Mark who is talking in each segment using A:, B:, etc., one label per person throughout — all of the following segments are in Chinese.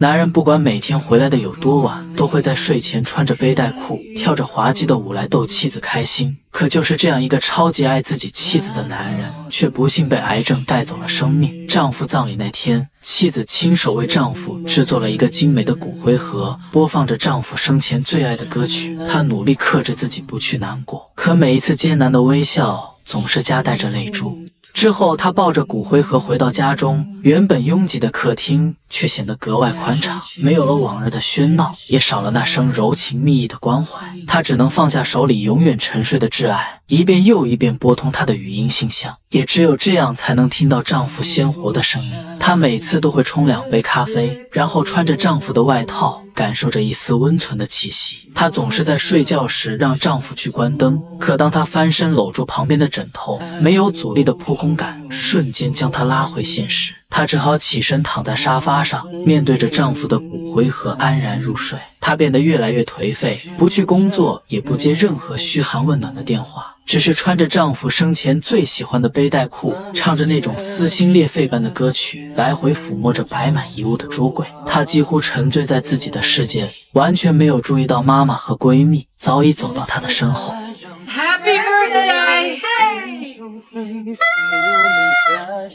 A: 男人不管每天回来的有多晚，都会在睡前穿着背带裤，跳着滑稽的舞来逗妻子开心。可就是这样一个超级爱自己妻子的男人，却不幸被癌症带走了生命。丈夫葬礼那天，妻子亲手为丈夫制作了一个精美的骨灰盒，播放着丈夫生前最爱的歌曲。她努力克制自己不去难过，可每一次艰难的微笑总是夹带着泪珠。之后，他抱着骨灰盒回到家中，原本拥挤的客厅却显得格外宽敞，没有了往日的喧闹，也少了那声柔情蜜意的关怀。他只能放下手里永远沉睡的挚爱，一遍又一遍拨通他的语音信箱，也只有这样才能听到丈夫鲜活的声音。她每次都会冲2杯咖啡，然后穿着丈夫的外套，感受着一丝温存的气息。她总是在睡觉时让丈夫去关灯，可当她翻身搂住旁边的枕头，没有阻力的扑空感瞬间将她拉回现实。她只好起身躺在沙发上，面对着丈夫的骨灰盒安然入睡。她变得越来越颓废，不去工作，也不接任何嘘寒问暖的电话，只是穿着丈夫生前最喜欢的背带裤，唱着那种撕心裂肺般的歌曲，来回抚摸着摆满遗物的桌柜。她几乎沉醉在自己的世界里，完全没有注意到妈妈和闺蜜早已走到她的身后。
B: Happy birthday！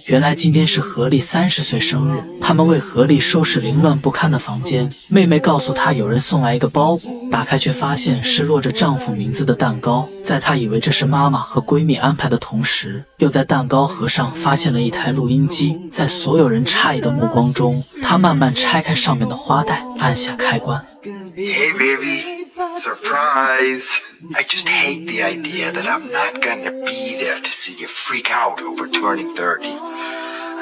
A: 原来今天是何丽30岁生日，他们为何丽收拾凌乱不堪的房间。妹妹告诉她，有人送来一个包裹，打开却发现是落着丈夫名字的蛋糕。在她以为这是妈妈和闺蜜安排的同时，又在蛋糕盒上发现了一台录音机。在所有人诧异的目光中，她慢慢拆开上面的花带，按下开关。
C: Hey baby, surprise! I just hate the idea that I'm not gonna be there to see you freak out over turning 30.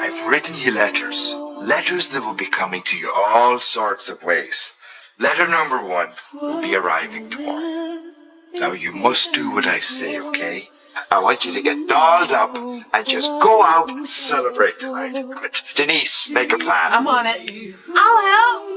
C: I've written you letters that will be coming to you all sorts of ways. Letter number 1 will be arriving tomorrow. Now you must do what I say, okay? I want you to get dolled up and just go out and celebrate tonight. Denise, make a plan.
B: I'm on it. I'll help.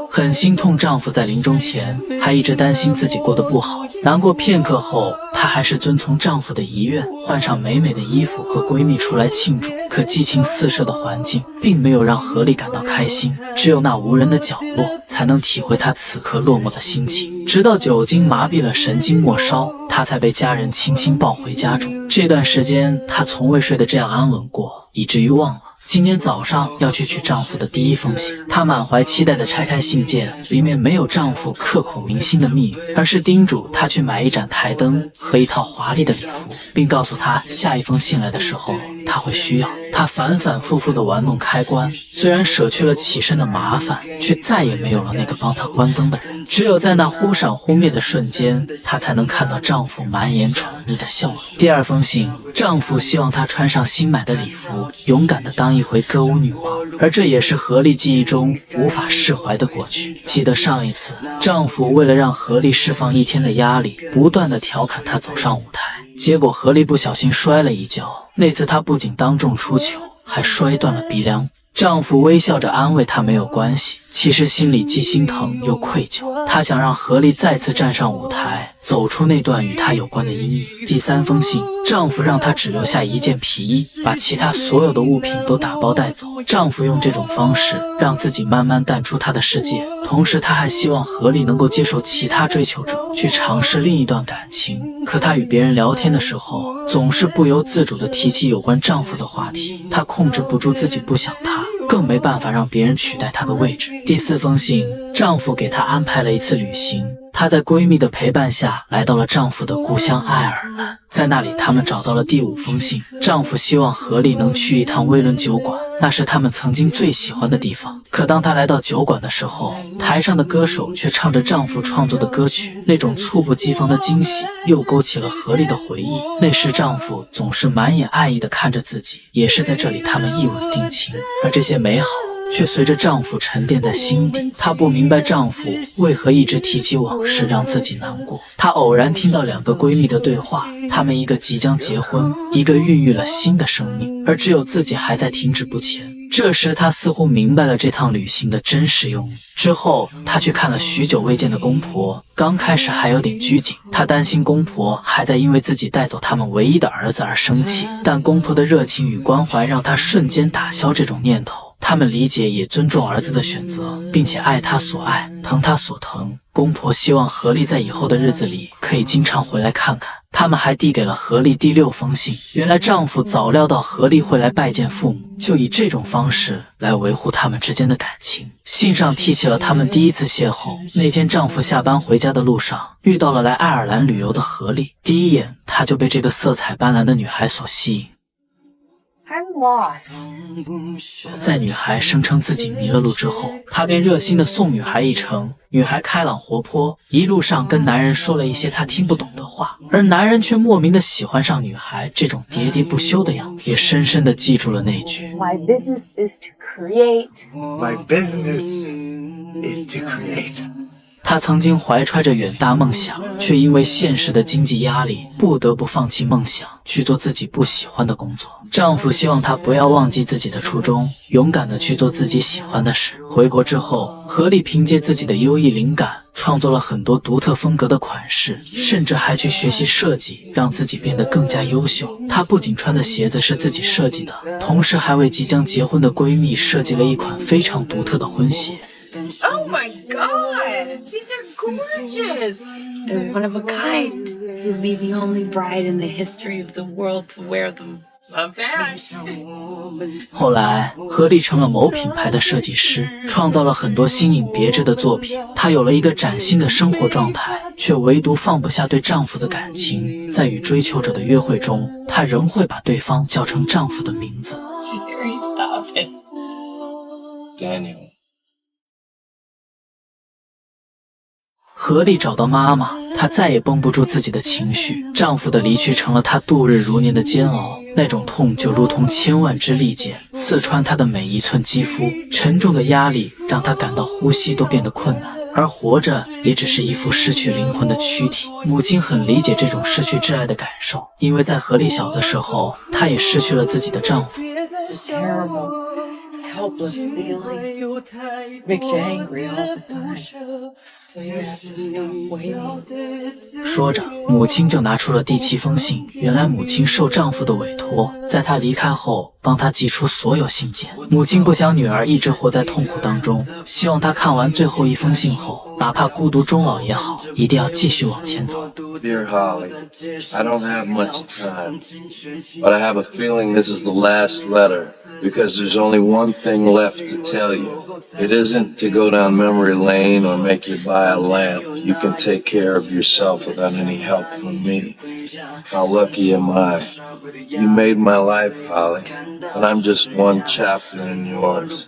A: 很心痛丈夫在临终前还一直担心自己过得不好，难过片刻后，她还是遵从丈夫的遗愿，换上美美的衣服和闺蜜出来庆祝。可激情四射的环境并没有让何丽感到开心，只有那无人的角落才能体会她此刻落寞的心情。直到酒精麻痹了神经末梢，她才被家人轻轻抱回家中。这段时间，她从未睡得这样安稳过，以至于忘了今天早上要去取丈夫的第一封信。她满怀期待地拆开信件，里面没有丈夫刻骨铭心的密语，而是叮嘱她去买一盏台灯和一套华丽的礼服，并告诉她下一封信来的时候她会需要。她反反复复地玩弄开关，虽然舍去了起身的麻烦，却再也没有了那个帮她关灯的人。只有在那忽闪忽灭的瞬间，她才能看到丈夫满眼宠溺的笑容。第2封信，丈夫希望她穿上新买的礼服，勇敢地当一回歌舞女王，而这也是何丽记忆中无法释怀的过去。记得上一次，丈夫为了让何丽释放一天的压力，不断地调侃她走上舞台，结果何丽不小心摔了一跤。那次她不仅当众出糗，还摔断了鼻梁。丈夫微笑着安慰她没有关系，其实心里既心疼又愧疚。他想让何丽再次站上舞台，走出那段与她有关的阴影。第3封信，丈夫让她只留下一件皮衣，把其他所有的物品都打包带走。丈夫用这种方式让自己慢慢淡出她的世界，同时他还希望何丽能够接受其他追求者，去尝试另一段感情。可她与别人聊天的时候，总是不由自主地提起有关丈夫的话题，她控制不住自己不想他，更没办法让别人取代她的位置。第4封信，丈夫给她安排了一次旅行，她在闺蜜的陪伴下来到了丈夫的故乡爱尔兰，在那里他们找到了第5封信，丈夫希望何丽能去一趟威伦酒馆，那是他们曾经最喜欢的地方。可当她来到酒馆的时候，台上的歌手却唱着丈夫创作的歌曲，那种猝不及防的惊喜又勾起了何丽的回忆。那时丈夫总是满眼爱意地看着自己，也是在这里他们一吻定情，而这些美好却随着丈夫沉淀在心底。她不明白丈夫为何一直提起往事让自己难过。她偶然听到2个闺蜜的对话，她们一个即将结婚，一个孕育了新的生命，而只有自己还在停滞不前。这时她似乎明白了这趟旅行的真实用意。之后她去看了许久未见的公婆，刚开始还有点拘谨，她担心公婆还在因为自己带走他们唯一的儿子而生气，但公婆的热情与关怀让她瞬间打消这种念头。他们理解也尊重儿子的选择，并且爱他所爱，疼他所疼。公婆希望何丽在以后的日子里可以经常回来看看。他们还递给了何丽第6封信。原来丈夫早料到何丽会来拜见父母，就以这种方式来维护他们之间的感情。信上提起了他们第一次邂逅。那天丈夫下班回家的路上遇到了来爱尔兰旅游的何丽，第一眼他就被这个色彩斑斓的女孩所吸引。
B: I'm lost.
A: 在女孩声称自己迷了路之后，他便热心地送女孩一程。女孩开朗活泼，一路上跟男人说了一些他听不懂的话，而男人却莫名地喜欢上女孩这种喋喋不休的样子，也深深地记住了那句
B: My business is to create.
C: My business is to create.
A: 她曾经怀揣着远大梦想，却因为现实的经济压力，不得不放弃梦想，去做自己不喜欢的工作。丈夫希望她不要忘记自己的初衷，勇敢地去做自己喜欢的事。回国之后，何丽凭借自己的优异灵感，创作了很多独特风格的款式，甚至还去学习设计，让自己变得更加优秀。她不仅穿的鞋子是自己设计的，同时还为即将结婚的闺蜜设计了一款非常独特的婚鞋。
B: Oh my god! These are gorgeous! They're one of a kind. You'll be the only bride in the history of the world to wear them. Not bad.
A: 后来，何丽成了某品牌的设计师，创造了很多新颖别致的作品。她有了一个崭新的生活状态，却唯独放不下对丈夫的感情。在与追求者的约会中，她仍会把对方叫成丈夫的名字。
B: Jerry, stop it.
D: Daniel.
A: 何丽找到妈妈，她再也绷不住自己的情绪，丈夫的离去成了她度日如年的煎熬。那种痛就如同千万支利剑，刺穿她的每一寸肌肤。沉重的压力让她感到呼吸都变得困难，而活着也只是一副失去灵魂的躯体。母亲很理解这种失去挚爱的感受，因为在何丽小的时候，她也失去了自己的丈夫。
B: It's a terrible, helpless feeling. Makes you angry all the time. So you have to stop waiting.
A: 说着，母亲就拿出了第7封信。原来母亲受丈夫的委托，在她离开后帮她寄出所有信件。母亲不想女儿一直活在痛苦当中，希望她看完最后一封信后，哪怕孤独终老也好，一定要继续往前走。
D: Dear Holly, I don't have much time, but I have a feeling this is the last letter because there's only one thing left to tell you. It isn't to go down memory lane or make you buy a lamp. You can take care of yourself without any help from me. How lucky am I? You made my life, Holly, and I'm just one chapter in yours.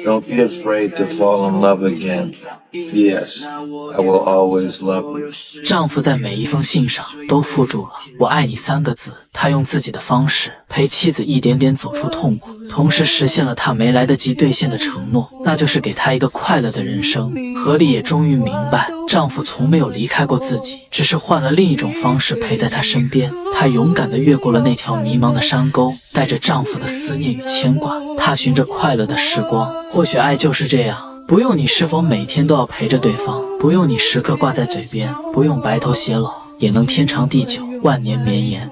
D: Don't be afraid to fall in love again. P.S. I will always love you.
A: 丈夫在每一封信上都附注了“我爱你”3个字。他用自己的方式陪妻子一点点走出痛苦，同时实现了他没来得及兑现的承诺，那就是给他一个快乐的人生。何丽也终于明白，丈夫从没有离开过自己，只是换了另一种方式陪在她身边。她勇敢地越过了那条迷茫的山沟，带着丈夫的思念与牵挂，踏寻着快乐的时光。或许爱就是这样。 不用你是否每天都要陪着对方，不用你时刻挂在嘴边，不用白头偕老，也能天长地久，万年绵延。